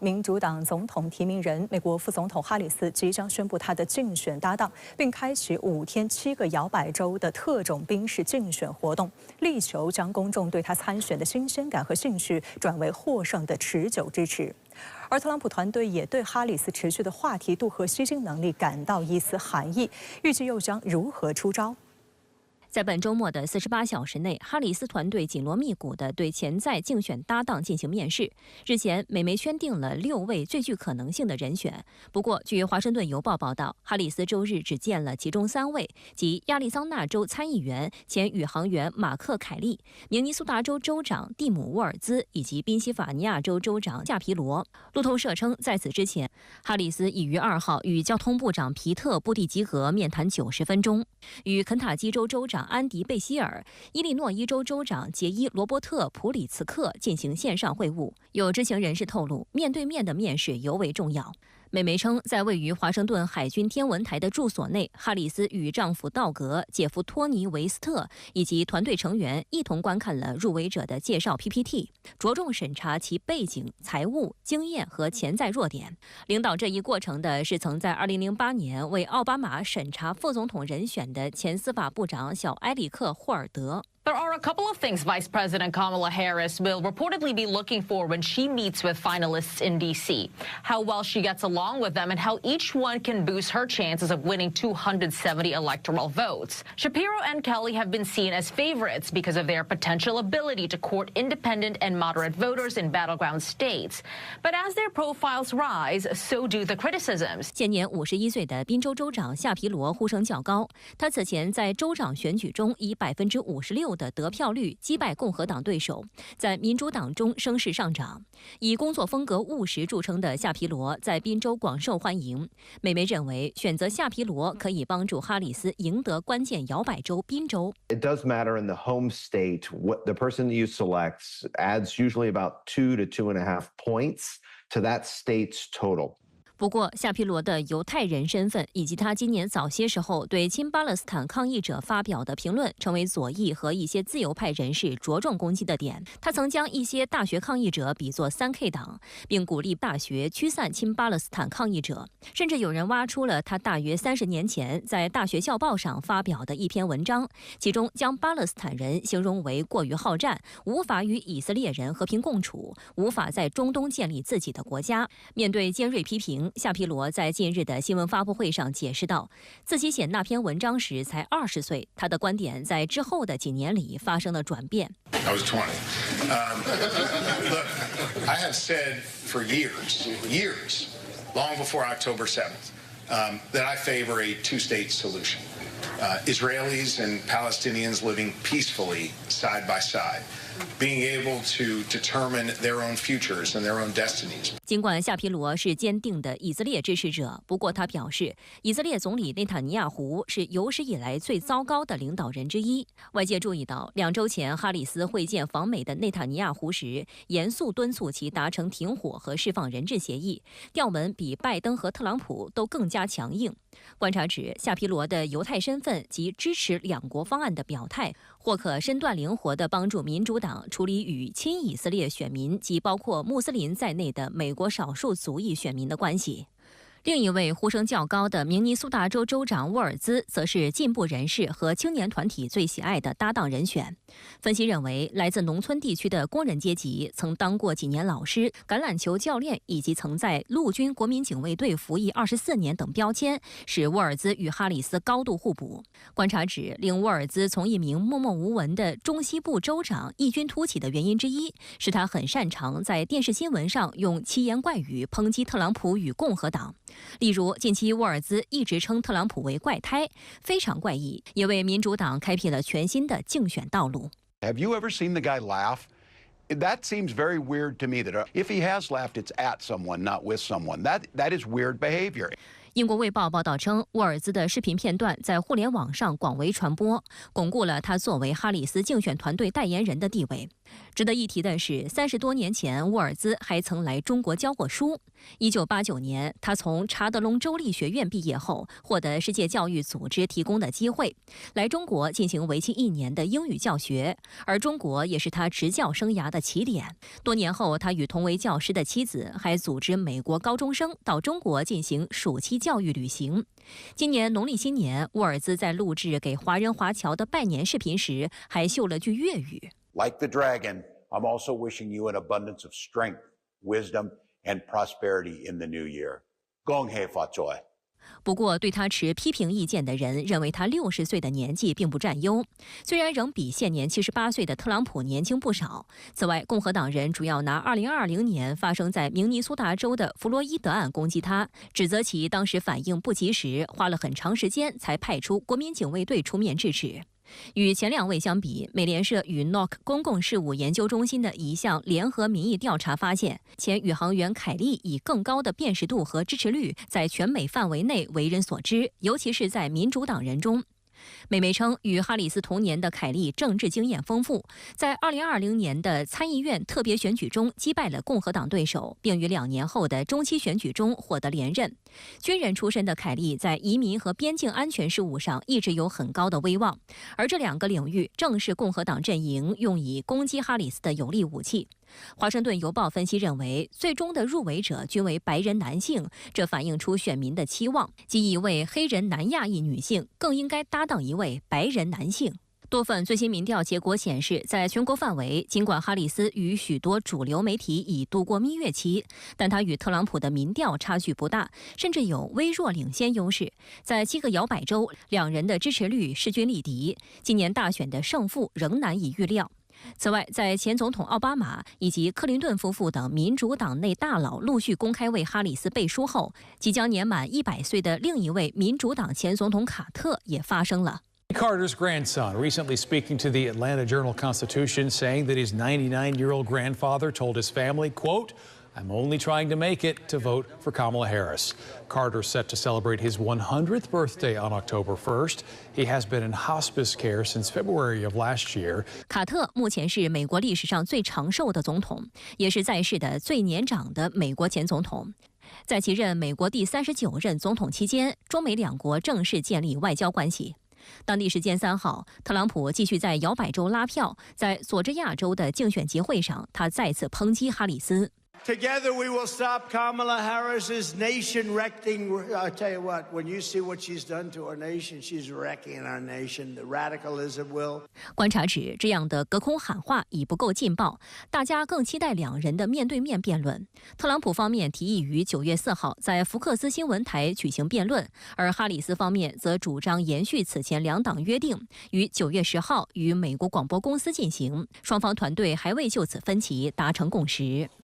民主党总统提名人、美国副总统哈里斯即将宣布他的竞选搭档，并开启5天7个摇摆州的特种兵式竞选活动，力求将公众对他参选的新鲜感和兴趣转为获胜的持久支持。而特朗普团队也对哈里斯持续的话题度和吸睛能力感到一丝寒意，预计又将如何出招？ 在本周末的48小时内，哈里斯团队紧锣密鼓地对潜在竞选搭档进行面试。日前，美媒圈定了6位最具可能性的人选。不过，据《华盛顿邮报》报道，哈里斯周日只见了其中3位，即亚利桑那州参议员、前宇航员马克·凯利、明尼苏达州州长蒂姆·沃尔兹以及宾夕法尼亚州州长夏皮罗。路透社称，在此之前，哈里斯已于2号与交通部长皮特·布蒂吉格面谈90分钟，与肯塔基州州长 安迪·贝希尔、伊利诺伊州州长杰伊·罗伯特·普里茨克进行线上会晤。有知情人士透露，面对面的面试尤为重要。美媒称，在位于华盛顿海军天文台的住所内，哈里斯与丈夫道格、姐夫托尼·维斯特以及团队成员一同观看了入围者的介绍 PPT， 着重审查其背景、财务、经验和潜在弱点。领导这一过程的是曾在2008年为奥巴马审查副总统人选的前司法部长小埃里克·霍尔德。 There are a couple of things Vice President Kamala Harris will reportedly be looking for when she meets with finalists in D.C. How well she gets along with them and how each one can boost her chances of winning 270 electoral votes. Shapiro and Kelly have been seen as favorites because of their potential ability to court independent and moderate voters in battleground states. But as their profiles rise, so do the criticisms. 现年51岁的宾州州长夏皮罗呼声较高，他此前在州长选举中以56%的得票率击败共和党对手，在民主党中声势上涨。以工作风格务实著称的夏皮罗在宾州广受欢迎。美媒认为，选择夏皮罗可以帮助哈里斯赢得关键摇摆州宾州。It does matter in the home state. What the person you select adds usually about 2 to 2.5 points to that state's total. 不过，夏皮罗的犹太人身份以及他今年早些时候对亲巴勒斯坦抗议者发表的评论，成为左翼和一些自由派人士着重攻击的点。他曾将一些大学抗议者比作3K 党，并鼓励大学驱散亲巴勒斯坦抗议者。甚至有人挖出了他大约30年前在大学校报上发表的一篇文章，其中将巴勒斯坦人形容为过于好战，无法与以色列人和平共处，无法在中东建立自己的国家。面对尖锐批评， 夏皮罗在近日的新闻发布会上解释道，自己写那篇文章时才20岁，他的观点在之后的几年里发生了转变。I was 20. Look, I have said for years, long before October 7th, that I favor a two-state solution. Israelis and Palestinians living peacefully side by side, being able to determine their own futures and their own destinies. 尽管夏皮罗是坚定的以色列支持者，不过他表示，以色列总理内塔尼亚胡是有史以来最糟糕的领导人之一。外界注意到，2周前哈里斯会见访美的内塔尼亚胡时，严肃敦促其达成停火和释放人质协议，调门比拜登和特朗普都更加强硬。观察指，夏皮罗的犹太身份及支持2国方案的表态，或可身段灵活地帮助民主党处理与亲以色列选民及包括穆斯林在内的美国少数族裔选民的关系。 另一位呼声较高的明尼苏达州州长沃尔兹，则是进步人士和青年团体最喜爱的搭档人选。分析认为，来自农村地区的工人阶级，曾当过几年老师、橄榄球教练，以及曾在陆军国民警卫队服役24年等标签，使沃尔兹与哈里斯高度互补。观察指，令沃尔兹从一名默默无闻的中西部州长异军突起的原因之一，是他很擅长在电视新闻上用奇言怪语抨击特朗普与共和党。 例如，近期沃尔兹一直称特朗普为怪胎，非常怪异，也为民主党开辟了全新的竞选道路。Have you ever seen the guy laugh? That seems very weird to me. That if he has laughed, it's at someone, not with someone. That is weird behavior. 英国卫报报道称，沃尔兹的视频片段在互联网上广为传播，巩固了他作为哈里斯竞选团队代言人的地位。值得一提的是，30多年前，沃尔兹还曾来中国教过书。1989年，他从查德隆州立学院毕业后，获得世界教育组织提供的机会，来中国进行为期1年的英语教学，而中国也是他执教生涯的起点。多年后，他与同为教师的妻子还组织美国高中生到中国进行暑期教育旅行。今年农历新年，沃尔兹在录制给华人华侨的拜年视频时，还秀了句粤语。Like the dragon, I'm also wishing you an abundance of strength, wisdom, and prosperity in the new year. 恭喜發財。不過，對他持批評意見的人認為他60歲的年紀並不佔優，雖然仍比現年78歲的特朗普年輕不少。此外，共和黨人主要拿2020年發生在明尼蘇達州的弗洛伊德案攻擊他，指責其當時反應不及時，花了很長時間才派出國民警衛隊出面制止。與前2位相比，美聯社與 NOC 公共事務研究中心的一項聯合民意調查發現，前宇航員凱利以更高的辨識度和支持率在全美範圍內為人所知，尤其是在民主黨人中。美媒稱，與哈里斯同年的凱利政治經驗豐富，在2020年的參議院特別選舉中擊敗了共和黨對手，並於2年後的中期選舉中獲得連任。軍人出身的凱利在移民和邊境安全事務上一直有很高的威望，而這2個領域正是共和黨陣營用以攻擊哈里斯的有力武器。華盛頓郵報分析認為，最終的入圍者均為白人男性，這反映出選民的期望，即一位黑人南亞裔女性更應該搭檔一位白人男性。多份最新民調結果顯示，在全國範圍，儘管哈里斯與許多主流媒體已度過蜜月期，但他與特朗普的民調差距不大，甚至有微弱領先優勢。在7個搖擺州，兩人的支持率勢均力敵，今年大選的勝負仍難以預料。此外，在前總統奧巴馬以及克林頓夫婦等民主黨內大佬陸續公開為哈里斯背書後，即將年滿100歲的另一位民主黨前總統卡特也發聲了。Carter's grandson recently speaking to the Atlanta Journal-Constitution, saying that his 99-year-old grandfather told his family, quote, I'm only trying to make it to vote for Kamala Harris. Carter's set to celebrate his 100th birthday on October 1st. He has been in hospice care since February of last year. 卡特目前是美国历史上最长寿的总统，也是在世的最年长的美国前总统。在其任美国第39任总统期间，中美2国正式建立外交关系。当地时间3号，特朗普继续在摇摆州拉票，在佐治亚州的竞选集会上，他再次抨击哈里斯。Together we will stop Kamala Harris's nation-wrecking. I'll tell you what, when you see what she's done to our nation, she's wrecking our nation. The radicalism will. 观察指，这样的隔空喊话已不够劲爆，大家更期待2人的面对面辩论。特朗普方面提议于9月4号在福克斯新闻台举行辩论，而哈里斯方面则主张延续此前2党约定，于9月10号与美国广播公司进行。双方团队还未就此分歧达成共识。